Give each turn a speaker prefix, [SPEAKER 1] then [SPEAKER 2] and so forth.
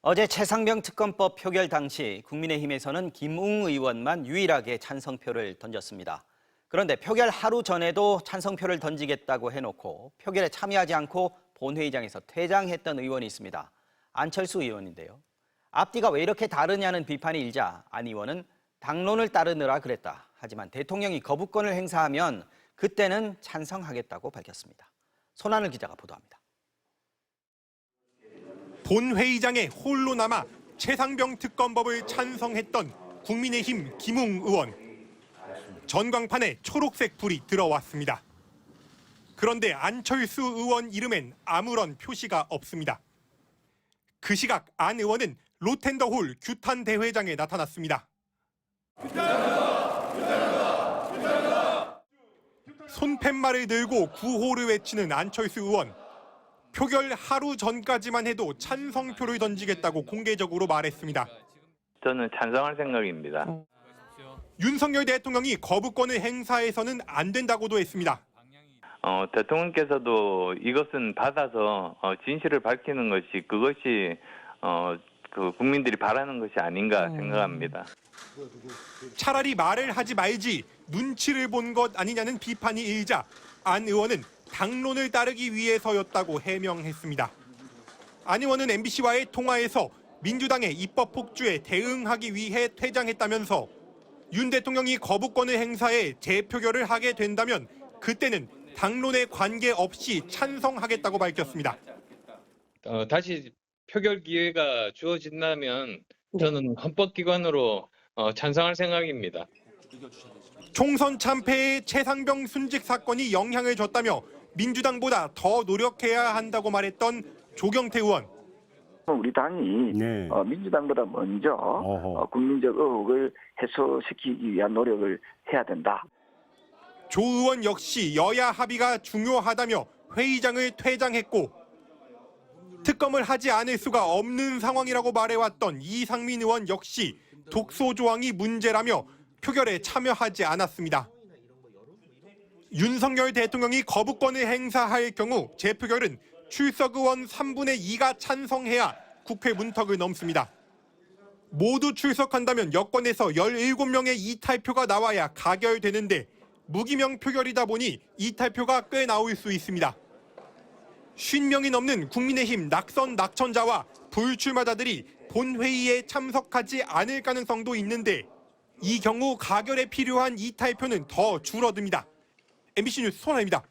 [SPEAKER 1] 어제 최상병 특검법 표결 당시 국민의힘에서는 김웅 의원만 유일하게 찬성표를 던졌습니다. 그런데 표결 하루 전에도 찬성표를 던지겠다고 해놓고 표결에 참여하지 않고 본회의장에서 퇴장했던 의원이 있습니다. 안철수 의원인데요. 앞뒤가 왜 이렇게 다르냐는 비판이 일자 안 의원은 당론을 따르느라 그랬다. 하지만 대통령이 거부권을 행사하면 그때는 찬성하겠다고 밝혔습니다. 손하늘 기자가 보도합니다.
[SPEAKER 2] 본회의장에 홀로 남아 최상병 특검법을 찬성했던 국민의힘 김웅 의원. 전광판에 초록색 불이 들어왔습니다. 그런데 안철수 의원 이름엔 아무런 표시가 없습니다. 그 시각 안 의원은 로텐더홀 규탄 대회장에 나타났습니다. 손팻말을 들고 구호를 외치는 안철수 의원. 표결 하루 전까지만 해도 찬성표를 던지겠다고 공개적으로 말했습니다.
[SPEAKER 3] 저는 찬성할 생각입니다.
[SPEAKER 2] 윤석열 대통령이 거부권을 행사해서는 안 된다고도 했습니다.
[SPEAKER 3] 대통령께서도 이것은 받아서 진실을 밝히는 것이 그것이 국민들이 바라는 것이 아닌가 생각합니다.
[SPEAKER 2] 차라리 말을 하지 말지 눈치를 본 것 아니냐는 비판이 일자 안 의원은 당론을 따르기 위해서였다고 해명했습니다. 안 의원은 MBC와의 통화에서 민주당의 입법 폭주에 대응하기 위해 퇴장했다면서 윤 대통령이 거부권을 행사해 재표결을 하게 된다면 그때는 당론에 관계없이 찬성하겠다고 밝혔습니다.
[SPEAKER 4] 다시 표결 기회가 주어진다면 저는 헌법기관으로 찬성할 생각입니다.
[SPEAKER 2] 총선 참패에 최상병 순직 사건이 영향을 줬다며 민주당보다 더 노력해야 한다고 말했던 조경태 의원.
[SPEAKER 5] 우리 당이 민주당보다 먼저 국민적 의혹을 해소시키기 위한 노력을 해야 된다.
[SPEAKER 2] 조 의원 역시 여야 합의가 중요하다며 회의장을 퇴장했고 특검을 하지 않을 수가 없는 상황이라고 말해왔던 이상민 의원 역시 독소 조항이 문제라며 표결에 참여하지 않았습니다. 윤석열 대통령이 거부권을 행사할 경우 재표결은 출석 의원 3분의 2가 찬성해야 국회 문턱을 넘습니다. 모두 출석한다면 여권에서 17명의 이탈표가 나와야 가결되는데 무기명 표결이다 보니 이탈표가 꽤 나올 수 있습니다. 50명이 넘는 국민의힘 낙선 낙천자와 불출마자들이 본회의에 참석하지 않을 가능성도 있는데 이 경우 가결에 필요한 이탈표는 더 줄어듭니다. MBC 뉴스 손하입니다.